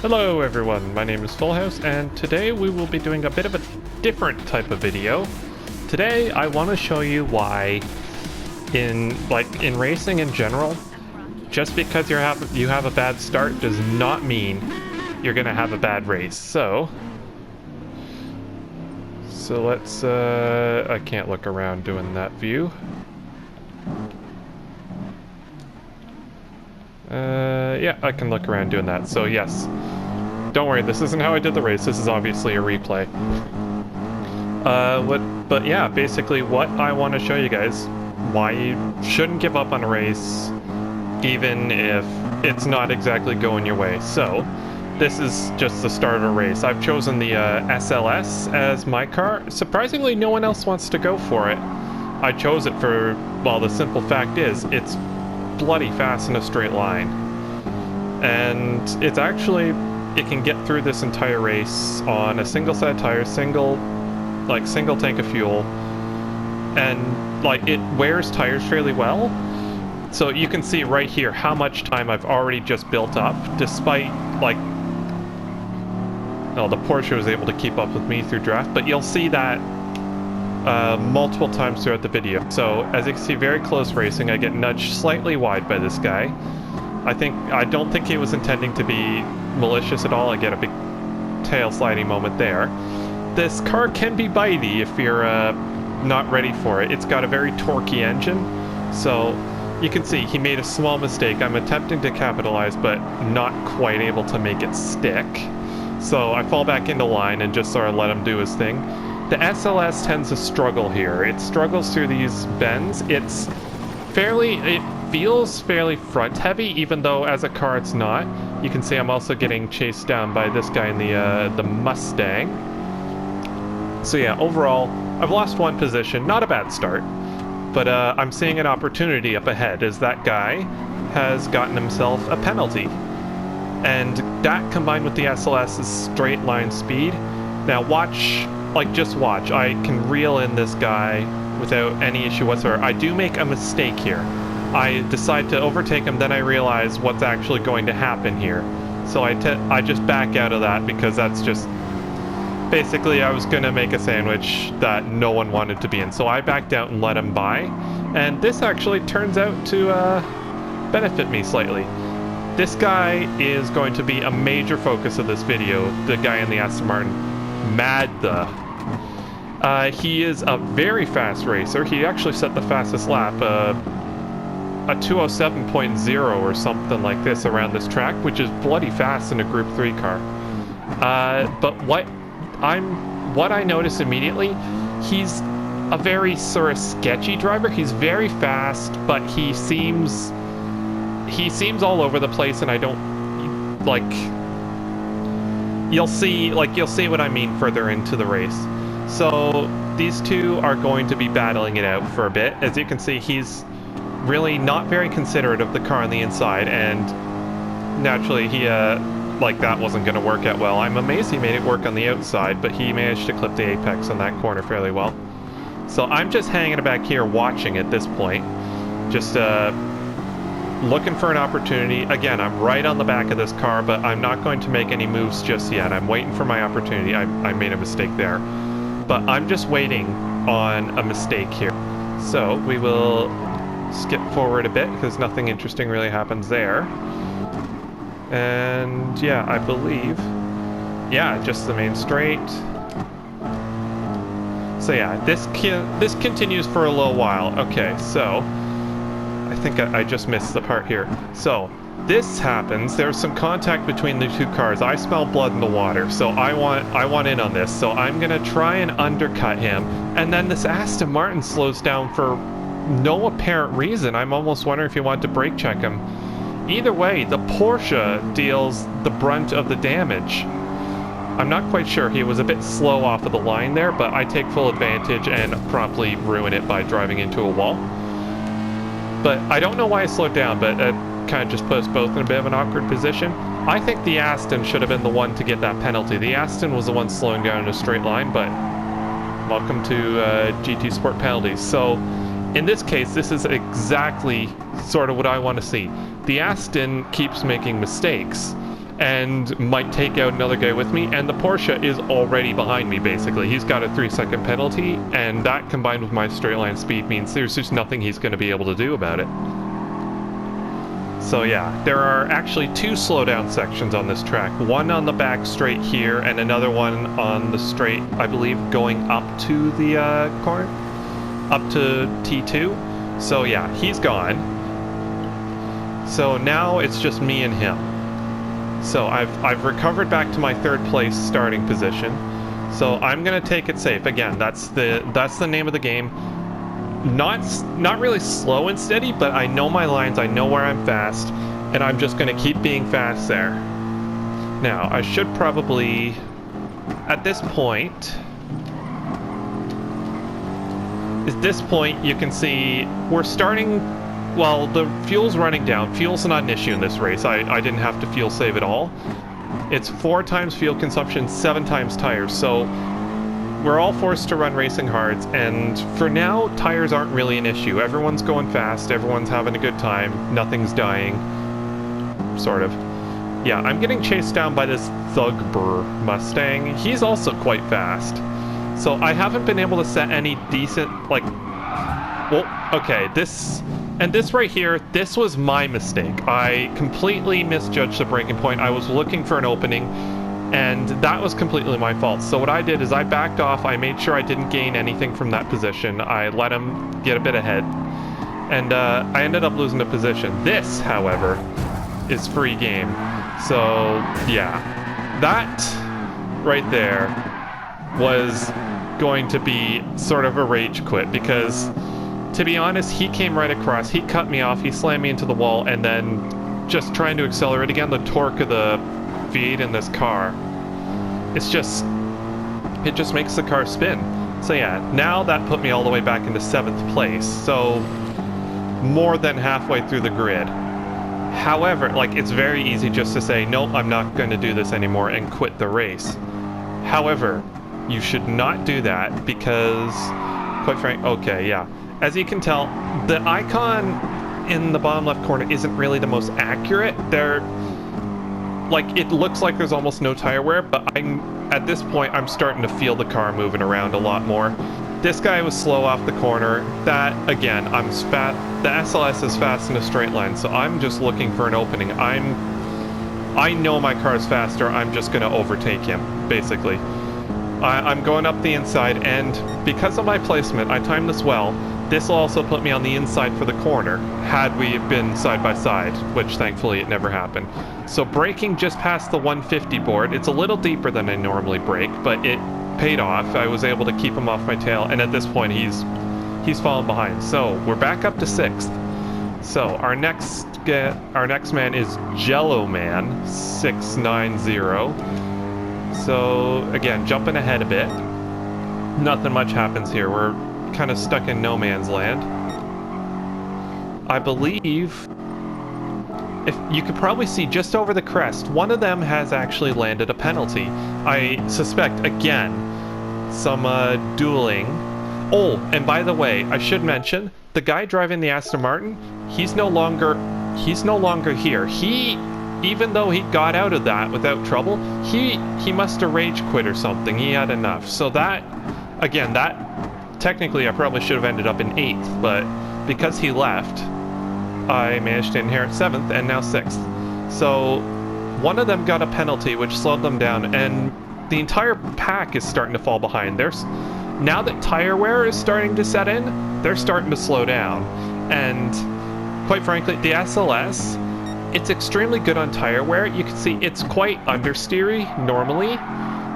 Hello everyone, my name is Fullhouse, and today we will be doing a bit of a different type of video. Today I want to show you why in racing in general, just because you have a bad start does not mean you're gonna have a bad race. So let's I can't look around doing that view. Yeah, I can look around doing that. So yes, don't worry, this isn't how I did the race. This is obviously a replay. But yeah, basically what I want to show you guys, why you shouldn't give up on a race, even if it's not exactly going your way. So, this is just the start of a race. I've chosen the SLS as my car. Surprisingly, no one else wants to go for it. I chose it for, well, the simple fact is, it's bloody fast in a straight line. And it's actually, it can get through this entire race on a single set of tires, single tank of fuel, and it wears tires fairly well. So you can see right here how much time I've already just built up, despite the Porsche was able to keep up with me through draft, but you'll see that multiple times throughout the video. So as you can see, very close racing. I get nudged slightly wide by this guy. I don't think he was intending to be malicious at all. I get a big tail sliding moment there. This car can be bitey if you're not ready for it. It's got a very torquey engine, so you can see he made a small mistake. I'm attempting to capitalize, but not quite able to make it stick. So I fall back into line and just sort of let him do his thing. The SLS tends to struggle here. It struggles through these bends. It feels fairly front heavy, even though as a car it's not. You can see I'm also getting chased down by this guy in the Mustang. So yeah, overall, I've lost one position. Not a bad start, but I'm seeing an opportunity up ahead as that guy has gotten himself a penalty. And that combined with the SLS's straight line speed. Now just watch. I can reel in this guy without any issue whatsoever. I do make a mistake here. I decide to overtake him, then I realize what's actually going to happen here. So I just back out of that because that's just... Basically, I was going to make a sandwich that no one wanted to be in. So I backed out and let him by. And this actually turns out to benefit me slightly. This guy is going to be a major focus of this video. The guy in the Aston Martin. Madda. He is a very fast racer. He actually set the fastest lap. A 207.0 or something like this around this track, which is bloody fast in a Group 3 car. But what I notice immediately, he's a very sort of sketchy driver. He's very fast, but he seems all over the place, and I don't you'll see what I mean further into the race. So these two are going to be battling it out for a bit. As you can see, he's really not very considerate of the car on the inside, and naturally he that wasn't going to work out well. I'm amazed he made it work on the outside, but he managed to clip the apex on that corner fairly well. So I'm just hanging back here watching at this point, just looking for an opportunity. Again, I'm right on the back of this car, but I'm not going to make any moves just yet. I'm waiting for my opportunity. I made a mistake there, but I'm just waiting on a mistake here. So we will skip forward a bit because nothing interesting really happens there. And yeah, I believe, yeah, just the main straight. So yeah, this continues for a little while. Okay, so I think I just missed the part here. So this happens. There's some contact between the two cars. I smell blood in the water, so I want in on this. So I'm gonna try and undercut him, and then this Aston Martin slows down for no apparent reason. I'm almost wondering if you want to brake check him. Either way, the Porsche deals the brunt of the damage. I'm not quite sure. He was a bit slow off of the line there, but I take full advantage and promptly ruin it by driving into a wall. But I don't know why I slowed down, but it kind of just put us both in a bit of an awkward position. I think the Aston should have been the one to get that penalty. The Aston was the one slowing down in a straight line, but welcome to GT Sport penalties. So in this case, this is exactly sort of what I want to see. The Aston keeps making mistakes, and might take out another guy with me, and the Porsche is already behind me, basically. He's got a 3-second penalty, and that combined with my straight line speed means there's just nothing he's going to be able to do about it. So yeah, there are actually 2 slowdown sections on this track. One on the back straight here, and another one on the straight, I believe, going up to the corner, up to T2. So yeah, he's gone. So now it's just me and him. So I've recovered back to my 3rd place starting position. So I'm gonna take it safe. Again, that's the name of the game. Not really slow and steady, but I know my lines, I know where I'm fast, and I'm just gonna keep being fast there. Now, I should probably, at this point, you can see we're starting, well, the fuel's running down. Fuel's not an issue in this race. I didn't have to fuel save at all. It's 4 times fuel consumption, 7 times tires, so we're all forced to run racing hards, and for now, tires aren't really an issue. Everyone's going fast, everyone's having a good time, nothing's dying, sort of. Yeah, I'm getting chased down by this Thugber Mustang. He's also quite fast. So I haven't been able to set any decent, like, well, okay, this right here, this was my mistake. I completely misjudged the braking point. I was looking for an opening, and that was completely my fault. So what I did is I backed off, I made sure I didn't gain anything from that position, I let him get a bit ahead, and I ended up losing the position. This, however, is free game. So yeah, that right there was going to be sort of a rage quit, because to be honest, he came right across, he cut me off, he slammed me into the wall, and then just trying to accelerate again, the torque of the V8 in this car, it just makes the car spin. So yeah, now that put me all the way back into 7th place, so more than halfway through the grid. However, like, it's very easy just to say, nope, I'm not going to do this anymore and quit the race. However, you should not do that, because, quite frankly, okay, yeah. As you can tell, the icon in the bottom left corner isn't really the most accurate. Like, it looks like there's almost no tire wear, but at this point, I'm starting to feel the car moving around a lot more. This guy was slow off the corner. That, again, the SLS is fast in a straight line, so I'm just looking for an opening. I know my car's faster, I'm just going to overtake him, basically. I'm going up the inside, and because of my placement, I timed this well. This will also put me on the inside for the corner, had we been side by side, which thankfully it never happened. So braking just past the 150 board, it's a little deeper than I normally brake, but it paid off. I was able to keep him off my tail, and at this point he's fallen behind. So we're back up to 6th. So our next man is Jello Man 690. So again, jumping ahead a bit. Nothing much happens here. We're kind of stuck in no man's land. I believe, if you could probably see just over the crest, one of them has actually landed a penalty. I suspect, again, some dueling. Oh, and by the way, I should mention, the guy driving the Aston Martin, he's no longer here. Even though he got out of that without trouble, he must have rage quit or something. He had enough. So that, again, that technically I probably should have ended up in 8th, but because he left, I managed to inherit 7th and now 6th. So one of them got a penalty which slowed them down, and the entire pack is starting to fall behind. Now that tire wear is starting to set in, they're starting to slow down. And quite frankly, the SLS, it's extremely good on tire wear. You can see it's quite understeery normally.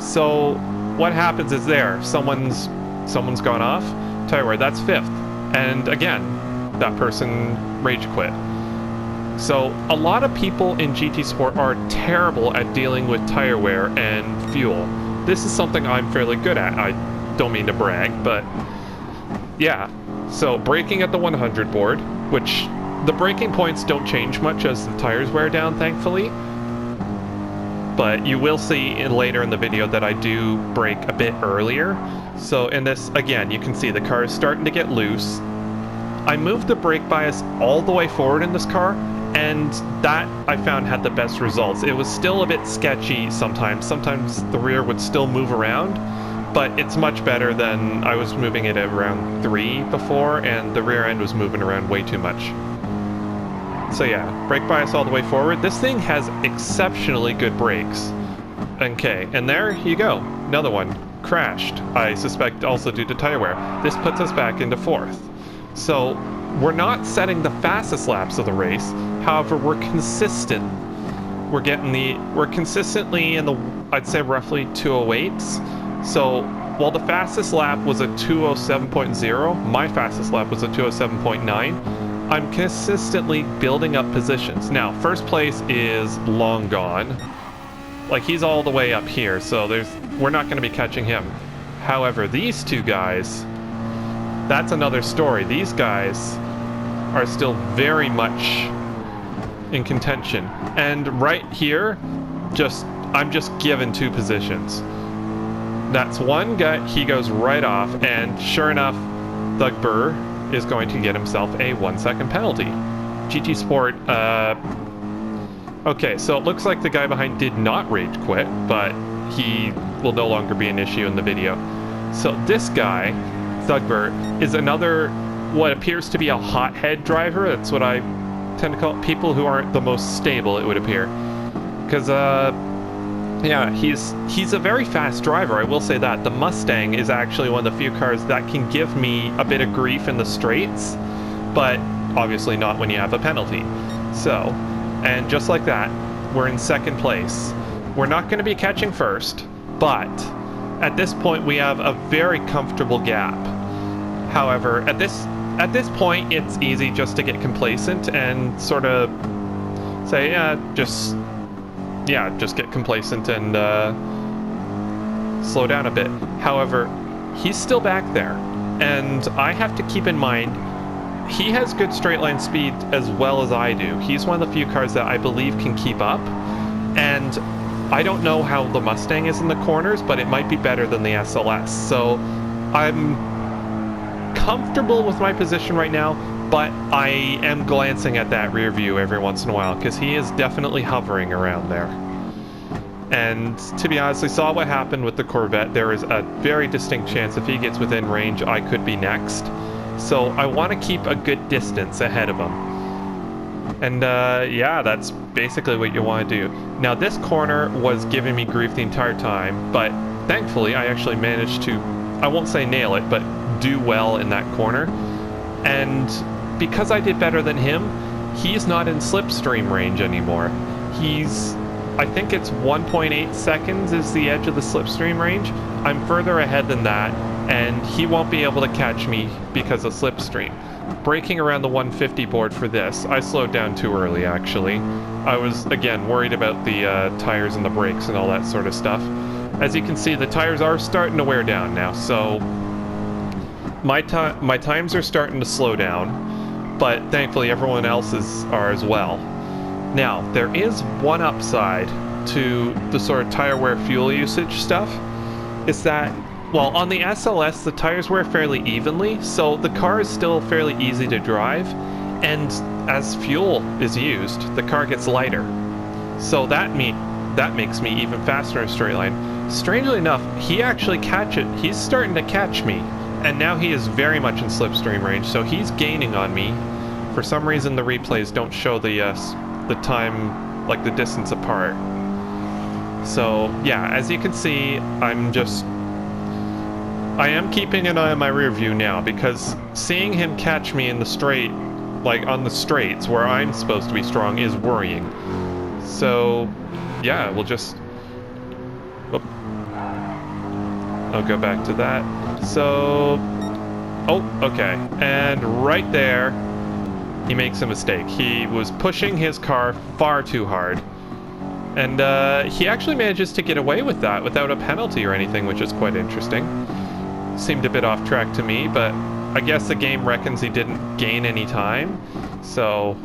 So what happens is someone's gone off, tire wear, that's 5th. And again, that person rage quit. So a lot of people in GT Sport are terrible at dealing with tire wear and fuel. This is something I'm fairly good at. I don't mean to brag, but yeah. So braking at the 100 board, which the braking points don't change much as the tires wear down, thankfully. But you will see later in the video that I do brake a bit earlier. So in this, again, you can see the car is starting to get loose. I moved the brake bias all the way forward in this car, And that, I found, had the best results. It was still a bit sketchy sometimes. Sometimes the rear would still move around, but it's much better than I was moving it at around 3 before, and the rear end was moving around way too much. So yeah, brake bias all the way forward. This thing has exceptionally good brakes. Okay, and there you go. Another one. Crashed. I suspect also due to tire wear. This puts us back into 4th. So we're not setting the fastest laps of the race. However, we're consistent. We're consistently in the, I'd say, roughly 208s. So while the fastest lap was a 207.0, my fastest lap was a 207.9. I'm consistently building up positions. Now, first place is long gone. Like, he's all the way up here, so we're not going to be catching him. However, these two guys, that's another story. These guys are still very much in contention. And right here, I'm just given 2 positions. That's one guy, he goes right off, and sure enough, Thug Burr is going to get himself a 1-second penalty. GT Sport, okay, so it looks like the guy behind did not rage quit, but he will no longer be an issue in the video. So this guy, Thugbert, is another, what appears to be a hothead driver. That's what I tend to call people who aren't the most stable, it would appear. Because, yeah, he's a very fast driver, I will say that. The Mustang is actually one of the few cars that can give me a bit of grief in the straights, but obviously not when you have a penalty. So, and just like that, we're in 2nd place. We're not going to be catching 1st, but at this point we have a very comfortable gap. However, at this point it's easy just to get complacent and sort of say, just get complacent and slow down a bit. However, he's still back there, and I have to keep in mind he has good straight line speed as well as I do. He's one of the few cars that I believe can keep up, and I don't know how the Mustang is in the corners, but it might be better than the SLS. So I'm comfortable with my position right now, but I am glancing at that rear view every once in a while because he is definitely hovering around there. And to be honest, I saw what happened with the Corvette. There is a very distinct chance if he gets within range, I could be next. So I want to keep a good distance ahead of him. And yeah, that's basically what you want to do. Now this corner was giving me grief the entire time, but thankfully I actually managed to, I won't say nail it, but do well in that corner. And because I did better than him, he's not in slipstream range anymore. I think it's 1.8 seconds is the edge of the slipstream range. I'm further ahead than that, and he won't be able to catch me because of slipstream. Braking around the 150 board for this, I slowed down too early actually. I was, again, worried about the tires and the brakes and all that sort of stuff. As you can see, the tires are starting to wear down now, so my times are starting to slow down, but thankfully everyone else's are as well. Now, there is one upside to the sort of tire wear fuel usage stuff, is that, well, on the SLS, the tires wear fairly evenly, so the car is still fairly easy to drive, and as fuel is used, the car gets lighter. So that makes me even faster in a straight line. Strangely enough, he's starting to catch me, and now he is very much in slipstream range, so he's gaining on me. For some reason, the replays don't show the time, like the distance apart. So yeah, as you can see, I am keeping an eye on my rear view now, because seeing him catch me in the straight, like on the straights where I'm supposed to be strong, is worrying. So yeah, we'll just, I'll go back to that. So, oh, okay, and right there he makes a mistake. He was pushing his car far too hard, and he actually manages to get away with that without a penalty or anything, which is quite interesting. Seemed a bit off track to me, but I guess the game reckons he didn't gain any time. So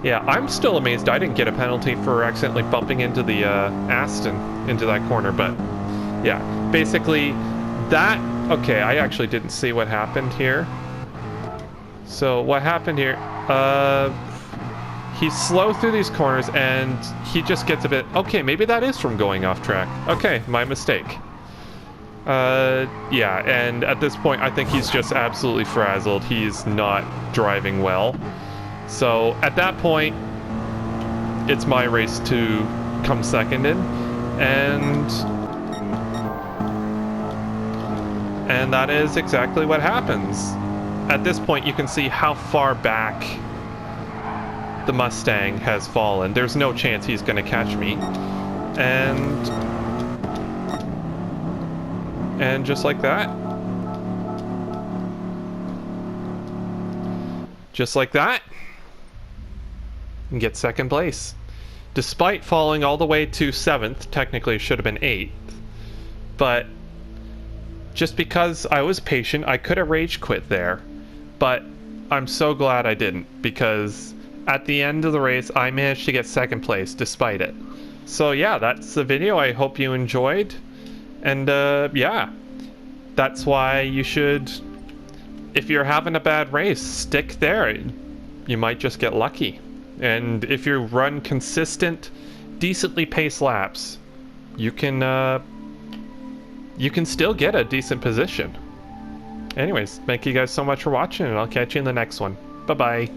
yeah, I'm still amazed I didn't get a penalty for accidentally bumping into the Aston into that corner. But yeah, basically that, okay, I actually didn't see what happened here. So what happened here, he's slow through these corners, and he just gets a bit... Okay, maybe that is from going off track. Okay, my mistake. Yeah, and at this point, I think he's just absolutely frazzled. He's not driving well. So, at that point, it's my race to come second in, and that is exactly what happens. At this point, you can see how far back the Mustang has fallen. There's no chance he's going to catch me. And just like that. Just like that. And get second place. Despite falling all the way to 7th, technically it should have been 8th. But just because I was patient, I could have rage quit there. But I'm so glad I didn't, because at the end of the race, I managed to get second place despite it. So yeah, that's the video. I hope you enjoyed. And yeah, that's why you should, if you're having a bad race, stick there. You might just get lucky. And if you run consistent, decently paced laps, you can still get a decent position. Anyways, thank you guys so much for watching, and I'll catch you in the next one. Bye-bye.